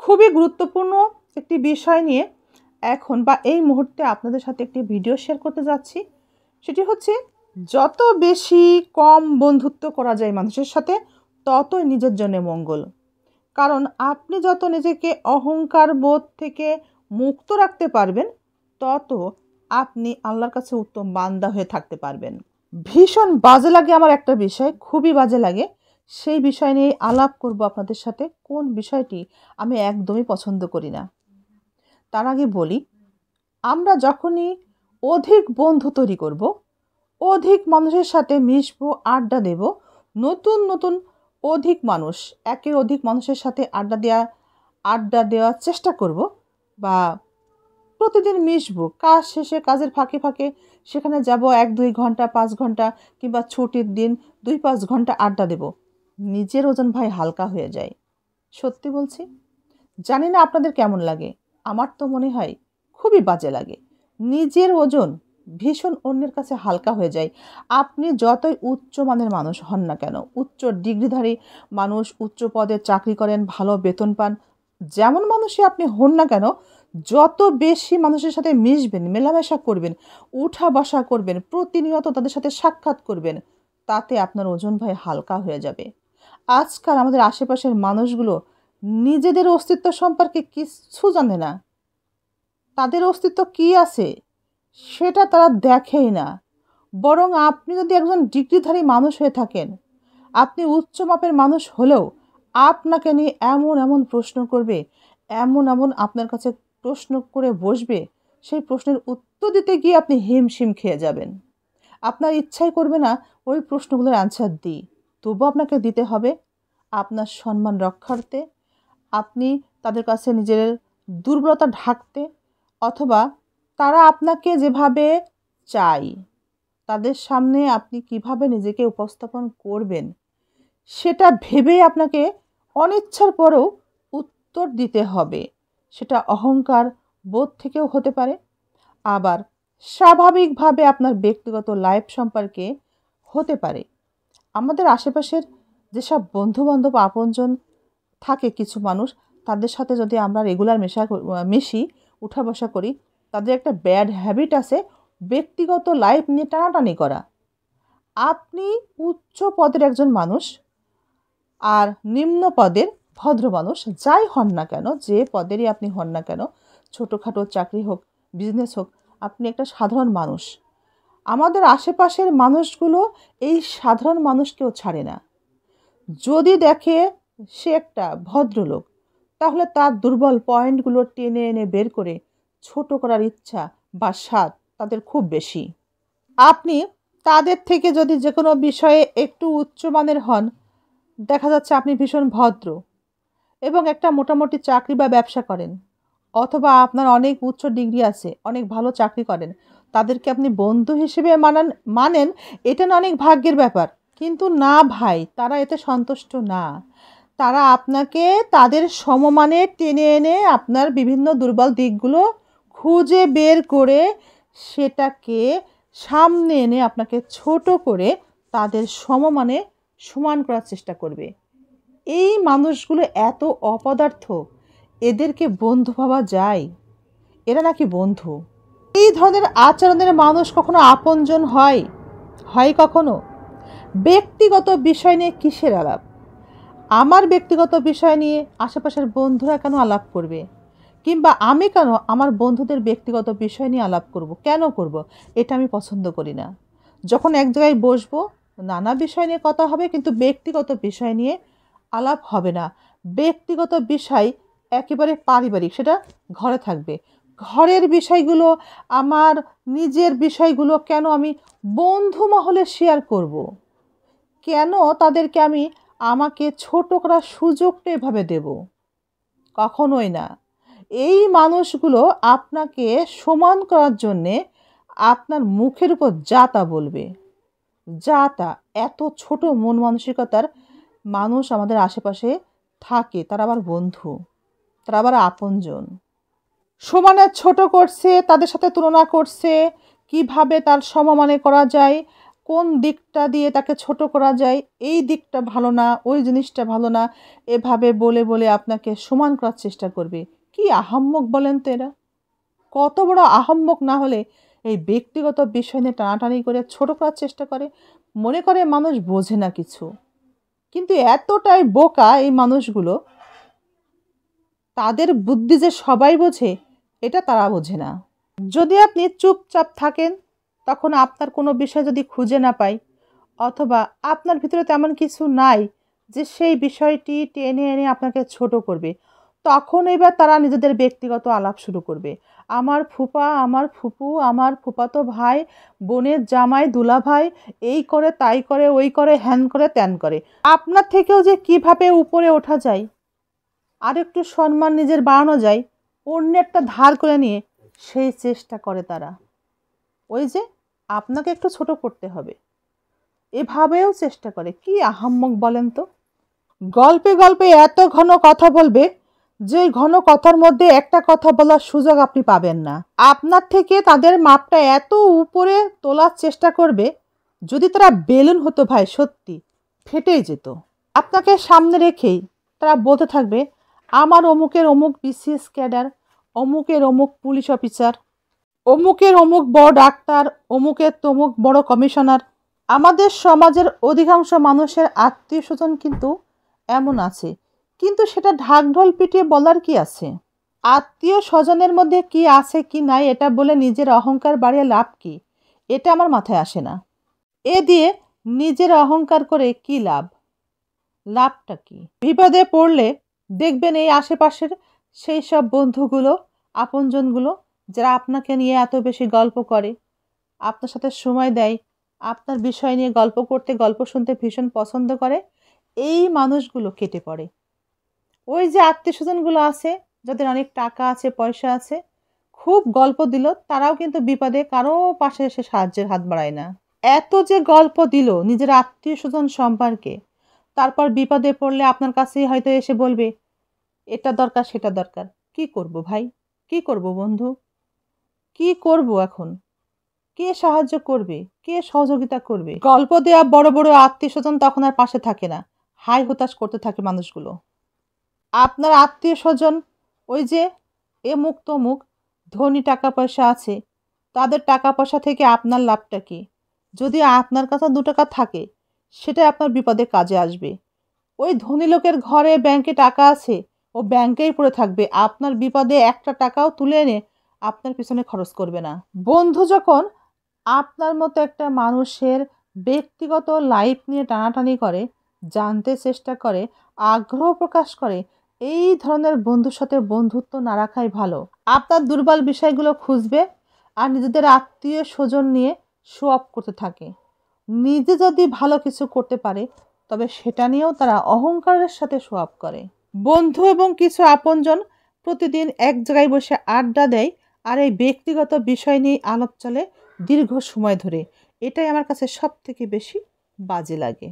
খুবই গুরুত্বপূর্ণ একটি বিষয় নিয়ে এখন বা এই মুহূর্তে আপনাদের সাথে একটি ভিডিও শেয়ার করতে যাচ্ছি। সেটি হচ্ছে, যত বেশি কম বন্ধুত্ব করা যায় মানুষের সাথে, ততই নিজের জন্য মঙ্গল। কারণ আপনি যত নিজেকে অহংকার বোধ থেকে মুক্ত রাখতে পারবেন, তত আপনি আল্লাহর কাছে উত্তম বান্দা হয়ে থাকতে পারবেন। ভীষণ বাজে লাগে আমার একটা বিষয়, খুবই বাজে লাগে। সেই বিষয় নিয়ে আলাপ করব আপনাদের সাথে। কোন বিষয়টি আমি একদমই পছন্দ করি না। তার আগে বলি, আমরা যখনই অধিক বন্ধু তৈরি করব, অধিক মানুষের সাথে মিশবো, আড্ডা দেব, নতুন নতুন অধিক মানুষ, একের অধিক মানুষের সাথে আড্ডা দেওয়ার চেষ্টা করব, বা প্রতিদিন মিশবো, কাজ শেষে কাজের ফাঁকে ফাঁকে সেখানে যাব, 1-2 ঘন্টা, 5 ঘন্টা, কিংবা ছুটির দিন 2-5 ঘন্টা আড্ডা দেব, নিজের ওজন ভাই হালকা হয়ে যায়। সত্যি বলছি। জানি না আপনাদের কেমন লাগে, আমার তো মনে হয় খুবই বাজে লাগে। নিজের ওজন ভীষণ অন্যের কাছে হালকা হয়ে যায়। আপনি যতই উচ্চ মানের মানুষ হন না কেন, উচ্চ ডিগ্রিধারী মানুষ, উচ্চ পদে চাকরি করেন, ভালো বেতন পান, যেমন মানুষই আপনি হন না কেন, যত বেশি মানুষের সাথে মিশবেন, মেলামেশা করবেন, উঠা বসা করবেন, প্রতিনিয়ত তাদের সাথে সাক্ষাৎ করবেন, তাতে আপনার ওজন ভাই হালকা হয়ে যাবে। আজকাল আমাদের আশেপাশের মানুষগুলো নিজেদের অস্তিত্ব সম্পর্কে কিছু জানে না। তাদের অস্তিত্ব কি আছে সেটা তারা দেখেই না। বরং আপনি যদি একজন ডিগ্রিধারী মানুষ হয়ে থাকেন, আপনি উচ্চ মাপের মানুষ হলেও আপনাকে নিয়ে এমন এমন প্রশ্ন করবে, এমন এমন আপনার কাছে প্রশ্ন করে বসবে, সেই প্রশ্নের উত্তর দিতে গিয়ে আপনি হিমশিম খেয়ে যাবেন। আপনার ইচ্ছাই করবে না ওই প্রশ্নগুলোর অ্যান্সার দিই, তবু আপনাকে দিতে হবে। আপনার সম্মান রক্ষার্থে, আপনি তাদের কাছে নিজের দুর্বলতা ঢাকতে, অথবা তারা আপনাকে যেভাবে চায় তাদের সামনে আপনি কিভাবে নিজেকে উপস্থাপন করবেন, সেটা ভেবেই আপনাকে অনিচ্ছার পরেও উত্তর দিতে হবে। সেটা অহংকার বোধ থেকেও হতে পারে, আবার স্বাভাবিকভাবে আপনার ব্যক্তিগত লাইফ সম্পর্কে হতে পারে। আমাদের আশেপাশের যেসব বন্ধুবান্ধব আপনজন থাকে, কিছু মানুষ, তাদের সাথে যদি আমরা রেগুলার মিশি, উঠা বসা করি, তাদের একটা ব্যাড হ্যাবিট আছে ব্যক্তিগত লাইফ নিয়ে টানাটানি করা। আপনি উচ্চ পদের একজন মানুষ আর নিম্ন পদের ভদ্র মানুষ, যাই হন না কেন, যে পদেরই আপনি হন না কেন, ছোটোখাটো চাকরি হোক, বিজনেস হোক, আপনি একটা সাধারণ মানুষ। আমাদের আশেপাশের মানুষগুলো এই সাধারণ মানুষকেও ছাড়ে না। যদি দেখে সে একটা ভদ্রলোক, তাহলে তার দুর্বল পয়েন্টগুলো টেনে এনে বের করে ছোট করার ইচ্ছা বা স্বাদ তাদের খুব বেশি। আপনি তাদের থেকে যদি যে কোনো বিষয়ে একটু উচ্চমানের হন, দেখা যাচ্ছে আপনি ভীষণ ভদ্র এবং একটা মোটামুটি চাকরি বা ব্যবসা করেন, অথবা আপনার অনেক উচ্চ ডিগ্রি আছে, অনেক ভালো চাকরি করেন, তাদেরকে আপনি বন্ধু হিসেবে মানেন, এটা না অনেক ভাগ্যের ব্যাপার। কিন্তু না ভাই, তারা এতে সন্তুষ্ট না। তারা আপনাকে তাদের সমমানে টেনে এনে আপনার বিভিন্ন দুর্বল দিকগুলো খুঁজে বের করে সেটাকে সামনে এনে আপনাকে ছোট করে তাদের সমমানে সমান করার চেষ্টা করবে। এই মানুষগুলো এত অপদার্থ, এদেরকে বন্ধু ভাবা যায়? এরা নাকি বন্ধু? এই ধরনের আচরণের মানুষ কখনো আপনজন হয়? কখনো? ব্যক্তিগত বিষয় নিয়ে কিসের আলাপ? আমার ব্যক্তিগত বিষয় নিয়ে আশেপাশের বন্ধুরা কেন আলাপ করবে? কিংবা আমি কেন আমার বন্ধুদের ব্যক্তিগত বিষয় নিয়ে আলাপ করব? কেন করব? এটা আমি পছন্দ করি না। যখন এক জায়গায় বসবো, নানা বিষয় নিয়ে কথা হবে, কিন্তু ব্যক্তিগত বিষয় নিয়ে আলাপ হবে না। ব্যক্তিগত বিষয় একেবারে পারিবারিক, সেটা ঘরে থাকবে। ঘরের বিষয়গুলো, আমার নিজের বিষয়গুলো কেন আমি বন্ধু মহলে শেয়ার করব? কেন তাদেরকে আমি আমাকে ছোট করার সুযোগটা এভাবে দেব? কখনোই না। এই মানুষগুলো আপনাকে সমান করার জন্যে আপনার মুখের উপর যা তা বলবে, যা তা। এত ছোট মন মানসিকতার মানুষ আমাদের আশেপাশে থাকে, তারা আবার বন্ধু, তারা আবার আপনজন। সমানে ছোট করছে, তাদের সাথে তুলনা করছে, কিভাবে তার সমমানে করা যায়, কোন দিকটা দিয়ে তাকে ছোট করা যায়, এই দিকটা ভালো না, ওই জিনিসটা ভালো না, এভাবে বলে বলে আপনাকে সমান করার চেষ্টা করবে। কি আহাম্মক বলেন তো এরা! কত বড় আহাম্মক না হলে এই ব্যক্তিগত বিষয় নিয়ে টানাটানি করে ছোট করার চেষ্টা করে, মনে করে মানুষ বোঝে না কিছু। কিন্তু এতটাই বোকা এই মানুষগুলো, তাদের বুদ্ধি যে সবাই বোঝে এটা তারা বোঝে না। যদি আপনি চুপচাপ থাকেন, তখন আপনার কোনো বিষয় যদি খুঁজে না পাই, অথবা আপনার ভিতরে তেমন কিছু নাই যে সেই বিষয়টি টেনে এনে আপনাকে ছোট করবে, তখন এবার তারা নিজেদের ব্যক্তিগত আলাপ শুরু করবে। আমার ফুপা, আমার ফুপু, আমার ফুপাতো ভাই, বোনের জামাই, দুলাভাই এই করে, তাই করে, ওই করে, হ্যান করে, ত্যান করে। আপনার থেকেও যে কিভাবে উপরে ওঠা যায়, আর একটু সম্মান নিজের বাড়ানো যায়, অন্যেরটা ধার করে নিয়ে সেই চেষ্টা করে তারা। ওই যে আপনাকে একটু ছোট করতে হবে, এভাবেও চেষ্টা করে। কি আহাম্মক বলেন তো! গল্পে গল্পে এত ঘন কথা বলবে যে ঘন কথার মধ্যে একটা কথা বলার সুযোগ আপনি পাবেন না। আপনার থেকে তাদের মাপটা এত উপরে তোলার চেষ্টা করবে, যদি তারা বেলুন হতো ভাই, সত্যি ফেটেই যেত। আপনাকে সামনে রেখেই তারা বলতে থাকবে, আমার অমুকের অমুক বিসিএস ক্যাডার, অমুকের অমুক পুলিশ অফিসার, অমুকের অমুক বড় ডাক্তার, অমুকের তমুক বড় কমিশনার। আমাদের সমাজের অধিকাংশ মানুষের আত্মীয় স্বজন কিন্তু এমন আছে, কিন্তু সেটা ঢাকঢোল পিটিয়ে বলার কি আছে? আত্মীয় স্বজনের মধ্যে কি আছে কি নাই এটা বলে নিজের অহংকার বাড়িয়ে লাভ কি? এটা আমার মাথায় আসে না। এ দিয়ে নিজের অহংকার করে কি লাভ? লাভটা কি? বিপদে পড়লে দেখবেন এই আশেপাশের সেই সব বন্ধুগুলো, আপনজনগুলো, যারা আপনাকে নিয়ে এত বেশি গল্প করে, আপনার সাথে সময় দেয়, আপনার বিষয় নিয়ে গল্প করতে, গল্প শুনতে ভীষণ পছন্দ করে, এই মানুষগুলো কেটে পড়ে। ওই যে আত্মীয় স্বজনগুলো আছে, যাদের অনেক টাকা আছে, পয়সা আছে, খুব গল্প দিল, তারাও কিন্তু বিপদে কারো পাশে এসে সাহায্যের হাত বাড়ায় না। এত যে গল্প দিল নিজের আত্মীয় স্বজন সম্পর্কে, তারপর বিপদে পড়লে আপনার কাছেই হয়তো এসে বলবে, এটা দরকার, সেটা দরকার। কি করব ভাই? কি করব বন্ধু? কি করব এখন? কে সাহায্য করবে? কে সহযোগিতা করবে? গল্প দেওয়া বড় বড় আত্মীয় স্বজন তখন আর পাশে থাকে না, হাই হতাশ করতে থাকে মানুষগুলো। আপনার আত্মীয় স্বজন ওই যে এমুক তমুক ধনী, টাকা পয়সা আছে, তাদের টাকা পয়সা থেকে আপনার লাভটা কি? যদি আপনার কাছে 2 টাকা থাকে, সেটা আপনার বিপদে কাজে আসবে। ওই ধনী লোকের ঘরে ব্যাংকে টাকা আছে, ও ব্যাংকেই পড়ে থাকবে, আপনার বিপদে একটা টাকাও তুলে এনে আপনার পিছনে খরচ করবে না। বন্ধু যখন আপনার মতো একটা মানুষের ব্যক্তিগত লাইফ নিয়ে টানাটানি করে, জানতে চেষ্টা করে, আগ্রহ প্রকাশ করে, এই ধরনের বন্ধুর সাথে বন্ধুত্ব না রাখাই ভালো। আপনার দুর্বল বিষয়গুলো খুঁজবে আর নিজেদের আত্মীয় স্বজন নিয়ে শো অফ করতে থাকে। নিজে যদি ভালো কিছু করতে পারে, তবে সেটা নিয়েও তারা অহংকারের সাথে শো অফ করে। বন্ধু এবং কিছু আপনজন প্রতিদিন এক জায়গায় বসে আড্ডা দেয়, আর এই ব্যক্তিগত বিষয় নিয়ে আলাপ চলে দীর্ঘ সময় ধরে। এটাই আমার কাছে সব থেকে বেশি বাজে লাগে।